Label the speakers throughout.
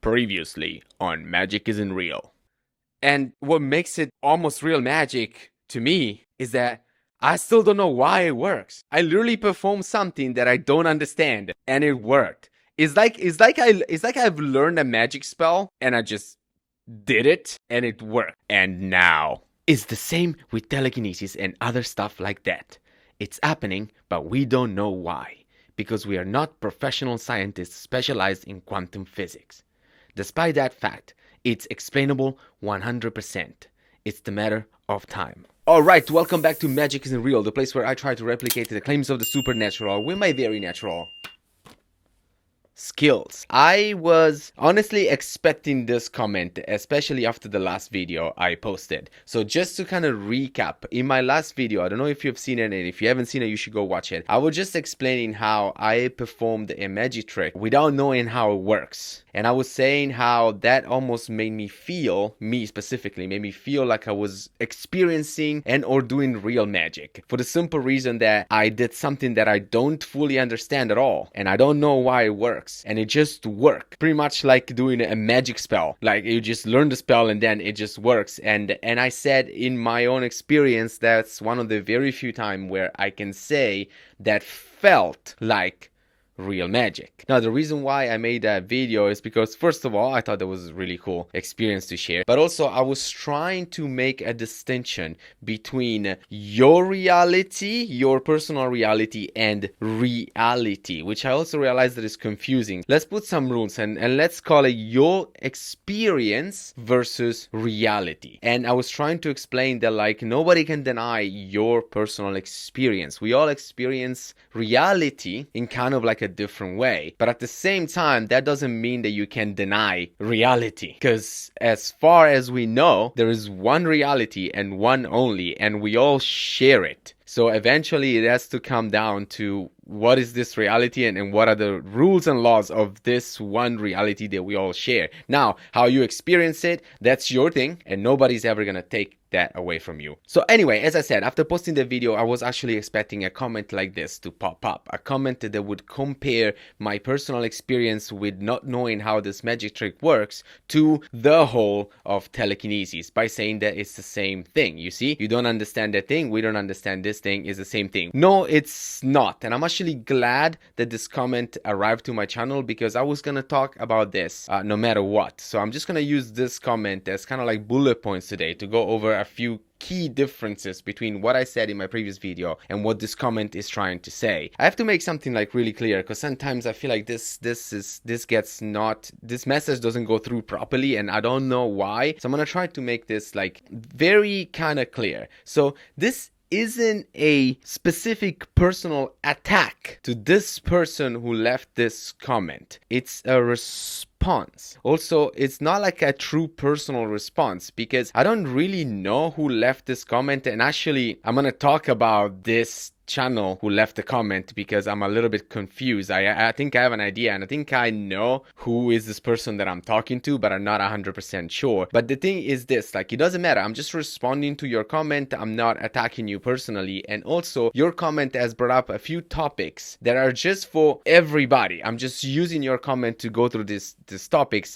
Speaker 1: Previously on Magic Isn't Real. And what makes it almost real magic to me is that I still don't know why it works. I literally performed something that I don't understand and it worked. It's like I've learned a magic spell and I just did it and it worked. And now it's the same with telekinesis and other stuff like that. It's happening, but we don't know why, because we are not professional scientists specialized in quantum physics. Despite that fact, it's explainable 100%. It's the matter of time. Alright, welcome back to Magic Isn't Real, the place where I try to replicate the claims of the supernatural with my very natural skills. I was honestly expecting this comment, especially after the last video I posted. So just to kind of recap, in my last video, I don't know if you've seen it, and if you haven't seen it, you should go watch it. I was just explaining how I performed a magic trick without knowing how it works. And I was saying how that almost made me feel, me specifically, made me feel like I was experiencing and or doing real magic. For the simple reason that I did something that I don't fully understand at all. And I don't know why it works. And it just worked. Pretty much like doing a magic spell. Like you just learn the spell and then it just works. And I said in my own experience, that's one of the very few times where I can say that felt like real magic. Now, the reason why I made that video is because, first of all, I thought that was a really cool experience to share, but also I was trying to make a distinction between your reality, your personal reality, and reality, which I also realized that is confusing. Let's put some rules and let's call it your experience versus reality. And I was trying to explain that, like, nobody can deny your personal experience. We all experience reality in kind of like a different way, but at the same time that doesn't mean that you can deny reality, because as far as we know, there is one reality and one only, and we all share it. So eventually it has to come down to what is this reality and what are the rules and laws of this one reality that we all share. Now, how you experience it, that's your thing, and nobody's ever gonna take that away from you. So anyway, as I said, after posting the video, I was actually expecting a comment like this to pop up. A comment that would compare my personal experience with not knowing how this magic trick works to the whole of telekinesis by saying that it's the same thing. You see, you don't understand that thing, we don't understand this thing, is the same thing. No, it's not. And I'm actually glad that this comment arrived to my channel, because I was gonna talk about this no matter what. So I'm just gonna use this comment as kind of like bullet points today to go over a few key differences between what I said in my previous video and what this comment is trying to say. I have to make something like really clear, because sometimes I feel like this message doesn't go through properly, and I don't know why. So I'm gonna try to make this like very kind of clear. So this isn't a specific personal attack to this person who left this comment. It's a response. Also, it's not like a true personal response, because I don't really know who left this comment, and actually I'm gonna talk about this channel who left the comment because I'm a little bit confused. I think I have an idea, and I think I know who is this person that I'm talking to, but I'm not 100% sure. But the thing is this, like, it doesn't matter. I'm just responding to your comment. I'm not attacking you personally. And also, your comment has brought up a few topics that are just for everybody. I'm just using your comment to go through these topics.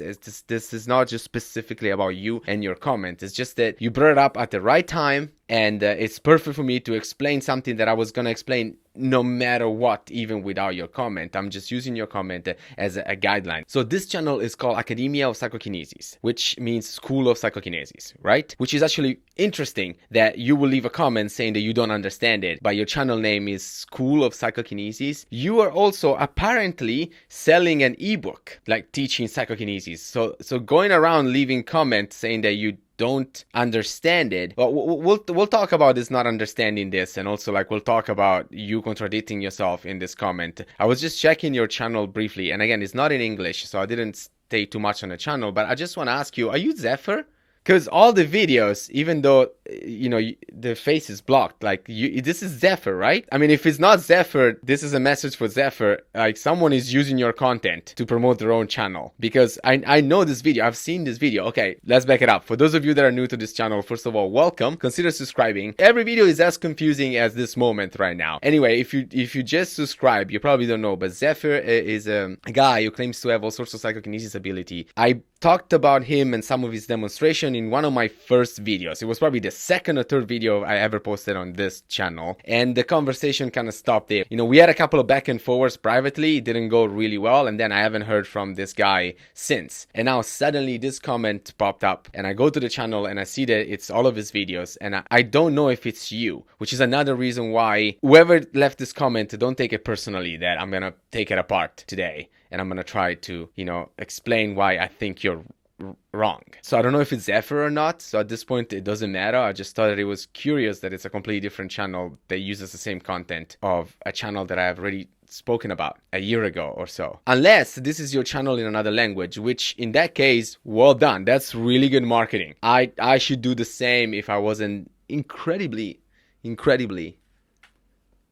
Speaker 1: This is not just specifically about you and your comment. It's just that you brought it up at the right time, and it's perfect for me to explain something that I was gonna explain no matter what, even without your comment. I'm just using your comment as a guideline. So this channel is called Academia of Psychokinesis, which means School of Psychokinesis, right? Which is actually interesting that you will leave a comment saying that you don't understand it, but your channel name is School of Psychokinesis. You are also apparently selling an ebook, like teaching psychokinesis. So going around leaving comments saying that you don't understand it. Well, we'll talk about this not understanding this, and also like we'll talk about you contradicting yourself in this comment. I was just checking your channel briefly, and again, it's not in English, so I didn't stay too much on the channel, but I just want to ask you, are you Zephyr? Because all the videos, even though, the face is blocked, like, this is Zephyr, right? I mean, if it's not Zephyr, this is a message for Zephyr. Like, someone is using your content to promote their own channel. Because I know this video. I've seen this video. Okay, let's back it up. For those of you that are new to this channel, first of all, welcome. Consider subscribing. Every video is as confusing as this moment right now. Anyway, if you just subscribe, you probably don't know, but Zephyr is a guy who claims to have all sorts of psychokinesis ability. I talked about him and some of his demonstration in one of my first videos. It was probably the second or third video I ever posted on this channel, and the conversation kind of stopped there. We had a couple of back and forwards privately. It didn't go really well, and then I haven't heard from this guy since. And now suddenly this comment popped up, and I go to the channel and I see that it's all of his videos, and I don't know if it's you, which is another reason why whoever left this comment, don't take it personally that I'm gonna take it apart today, and I'm gonna try to, explain why I think you're wrong. So I don't know if it's Zephyr or not, so at this point it doesn't matter. I just thought that it was curious that it's a completely different channel that uses the same content of a channel that I have already spoken about a year ago or so. Unless this is your channel in another language, which in that case, well done. That's really good marketing. I should do the same if I wasn't incredibly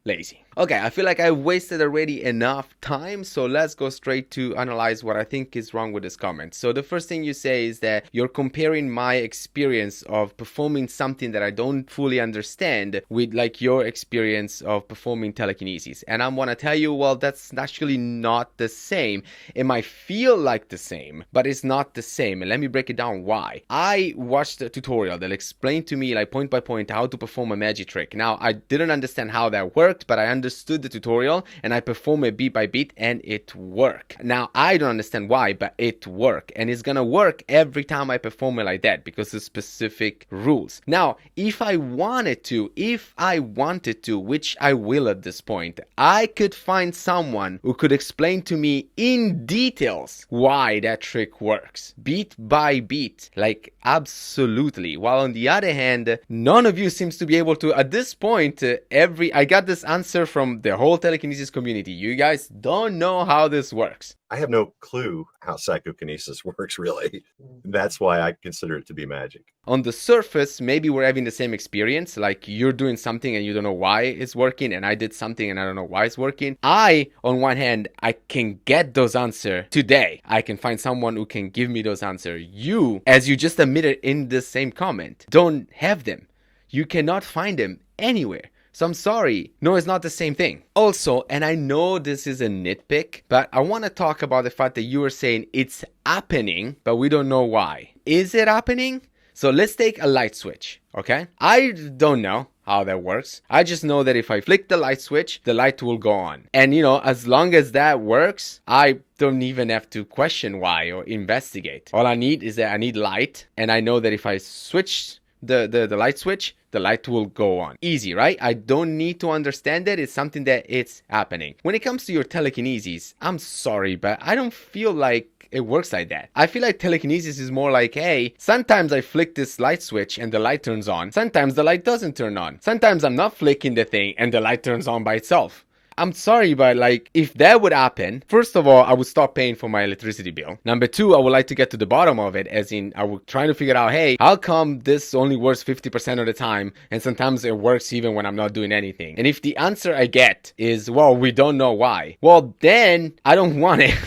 Speaker 1: lazy. Okay, I feel like I wasted already enough time, so let's go straight to analyze what I think is wrong with this comment. So the first thing you say is that you're comparing my experience of performing something that I don't fully understand with like your experience of performing telekinesis. And I want to tell you, well, that's actually not the same. It might feel like the same, but it's not the same. And let me break it down why. I watched a tutorial that explained to me like point by point how to perform a magic trick. Now, I didn't understand how that worked, but I understood the tutorial and I perform it beat by beat and it worked. Now I don't understand why, but it worked, and it's gonna work every time I perform it like that because of specific rules. Now if I wanted to, which I will at this point, I could find someone who could explain to me in details why that trick works beat by beat, like absolutely. While on the other hand, none of you seems to be able to. At this point, I got this answer from the whole telekinesis community. You guys don't know how this works.
Speaker 2: I have no clue how psychokinesis works, really. That's why I consider it to be magic.
Speaker 1: On the surface, maybe we're having the same experience, like you're doing something and you don't know why it's working, and I did something and I don't know why it's working. On one hand, I can get those answers today. I can find someone who can give me those answers. You, as you just admitted in the same comment, don't have them. You cannot find them anywhere. So I'm sorry. No, it's not the same thing. Also, and I know this is a nitpick, but I want to talk about the fact that you were saying it's happening, but we don't know why. Is it happening? So let's take a light switch, okay? I don't know how that works. I just know that if I flick the light switch, the light will go on. And as long as that works, I don't even have to question why or investigate. All I need is that I need light, and I know that if I switch the light switch, the light will go on. Easy, right? I don't need to understand it. It's something that it's happening. When it comes to your telekinesis, I'm sorry, but I don't feel like it works like that. I feel like telekinesis is more like, hey, sometimes I flick this light switch and the light turns on. Sometimes the light doesn't turn on. Sometimes I'm not flicking the thing and the light turns on by itself. I'm sorry, but like, if that would happen, first of all, I would stop paying for my electricity bill. Number two, I would like to get to the bottom of it, as in, I would try to figure out, hey, how come this only works 50% of the time, and sometimes it works even when I'm not doing anything? And if the answer I get is, well, we don't know why, well, then I don't want it.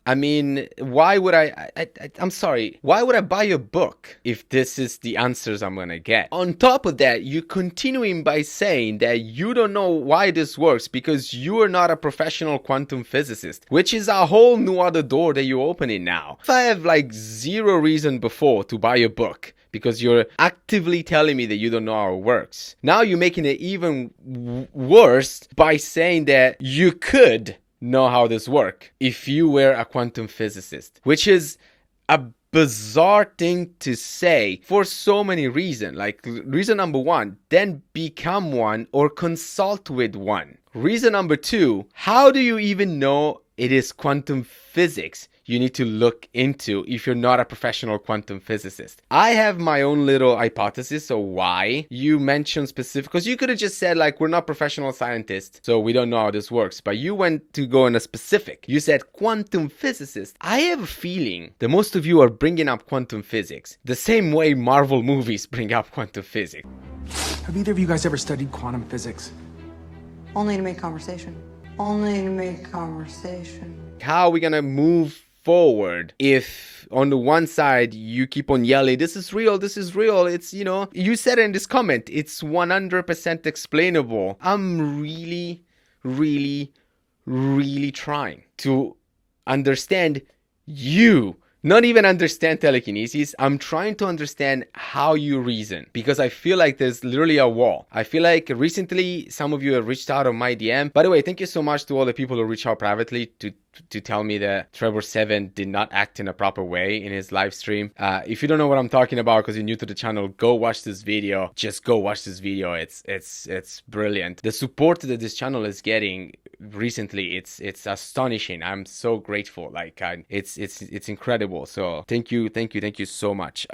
Speaker 1: I mean, why would I'm sorry, why would I buy a book if this is the answers I'm gonna get? On top of that, you're continuing by saying that you don't know why this works because you are not a professional quantum physicist, which is a whole new other door that you're opening now. If I have like zero reason before to buy a book, because you're actively telling me that you don't know how it works, now you're making it even worse by saying that you could know how this works if you were a quantum physicist, which is a bizarre thing to say for so many reasons. Like, reason number one, then become one or consult with one. Reason number two, how do you even know it is quantum physics? you need to look into if you're not a professional quantum physicist. I have my own little hypothesis of why you mentioned specific, because you could have just said like, we're not professional scientists, so we don't know how this works. But you went to go in a specific. You said quantum physicist. I have a feeling that most of you are bringing up quantum physics the same way Marvel movies bring up quantum physics.
Speaker 3: Have either of you guys ever studied quantum physics?
Speaker 4: Only to make conversation. Only to make conversation.
Speaker 1: How are we gonna move forward if on the one side you keep on yelling, this is real, it's, you know, you said in this comment, it's 100% explainable. I'm really trying to understand you. Not even understand telekinesis. I'm trying to understand how you reason, because I feel like there's literally a wall. I feel like recently some of you have reached out on my DM. By the way, thank you so much to all the people who reach out privately to tell me that Trebor 7 did not act in a proper way in his live stream. If you don't know what I'm talking about because you're new to the channel, go watch this video. Just go watch this video. It's brilliant. The support that this channel is getting recently, it's astonishing. I'm so grateful. Like it's incredible. So thank you so much.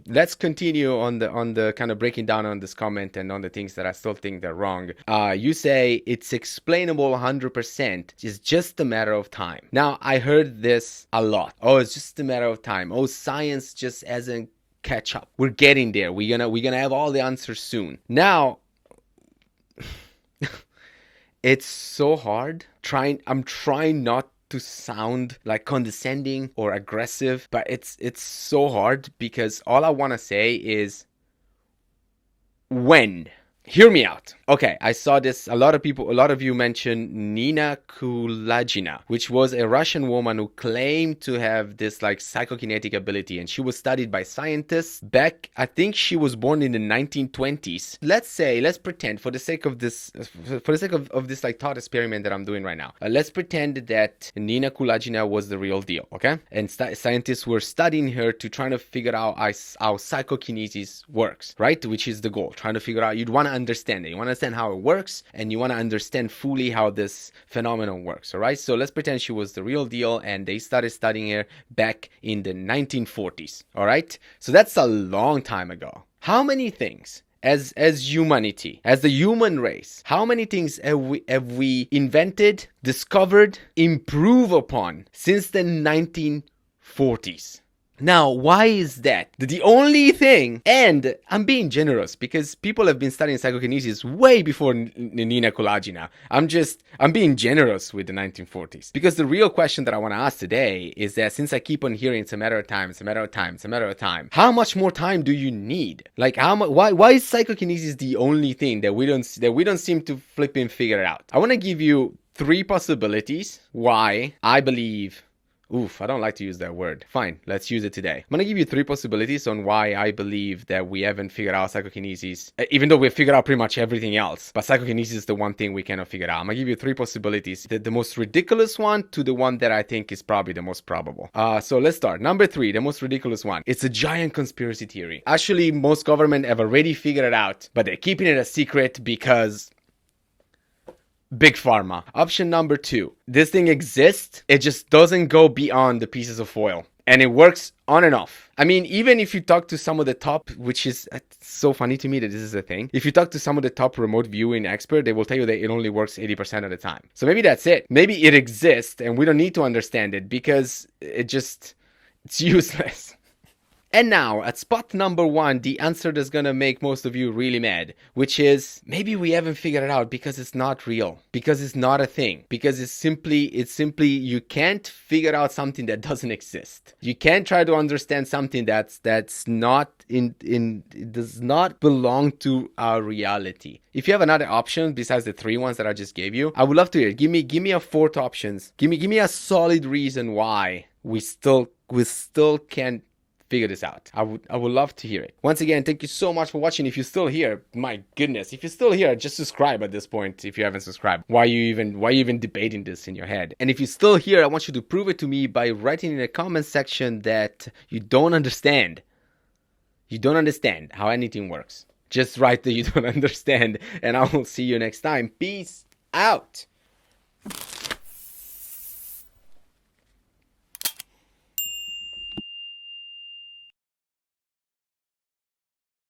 Speaker 1: Let's continue on the kind of breaking down on this comment and on the things that I still think they're wrong. You say it's explainable 100%. It's just a matter of time. Now, I heard this a lot. Oh, it's just a matter of time. Oh, science just hasn't catch up. We're getting there. We're gonna have all the answers soon. Now, it's so hard. I'm trying not to sound like condescending or aggressive, but it's so hard because all I want to say is when. Hear me out. Okay, I saw this. A lot of you mentioned Nina Kulagina, which was a Russian woman who claimed to have this like psychokinetic ability, and she was studied by scientists back, I think she was born in the 1920s. Let's pretend, for the sake of this like thought experiment that I'm doing right now, let's pretend that Nina Kulagina was the real deal, okay? And scientists were studying her to try to figure out how psychokinesis works, right? Which is the goal, trying to figure out, you'd want to understand it. You want to understand how it works, and you want to understand fully how this phenomenon works, all right? So let's pretend she was the real deal, and they started studying her back in the 1940s, all right? So that's a long time ago. How many things as humanity, as the human race, how many things have we invented, discovered, improved upon since the 1940s? Now, why is that? The only thing, and I'm being generous because people have been studying psychokinesis way before Nina Kulagina. I'm being generous with the 1940s. Because the real question that I want to ask today is that since I keep on hearing it's a matter of time, how much more time do you need? Like why is psychokinesis the only thing that we don't seem to flipping figure out? I want to give you 3 possibilities why I believe. I don't like to use that word. Fine, let's use it today. I'm going to give you 3 possibilities on why I believe that we haven't figured out psychokinesis, even though we've figured out pretty much everything else. But psychokinesis is the one thing we cannot figure out. I'm going to give you 3 possibilities. The most ridiculous one to the one that I think is probably the most probable. So let's start. Number 3, the most ridiculous one. It's a giant conspiracy theory. Actually, most government have already figured it out, but they're keeping it a secret because Big Pharma. Option number 2. This thing exists. It just doesn't go beyond the pieces of foil. And it works on and off. I mean, even if you talk to some of the top, which is so funny to me that this is a thing. If you talk to some of the top remote viewing experts, they will tell you that it only works 80% of the time. So maybe that's it. Maybe it exists and we don't need to understand it because it's useless. And now, at spot number 1, the answer that's gonna make most of you really mad, which is, maybe we haven't figured it out because it's not real, because it's not a thing, because it's simply, you can't figure out something that doesn't exist. You can't try to understand something that's not it does not belong to our reality. If you have another option besides the 3 ones that I just gave you, I would love to hear it. Give me a 4th options. Give me a solid reason why we still can't figure this out. I would love to hear it. Once again, thank you so much for watching. If you're still here, my goodness, if you're still here, just subscribe at this point if you haven't subscribed. Why are you even debating this in your head? And if you're still here, I want you to prove it to me by writing in the comment section that you don't understand. You don't understand how anything works. Just write that you don't understand, and I will see you next time. Peace out.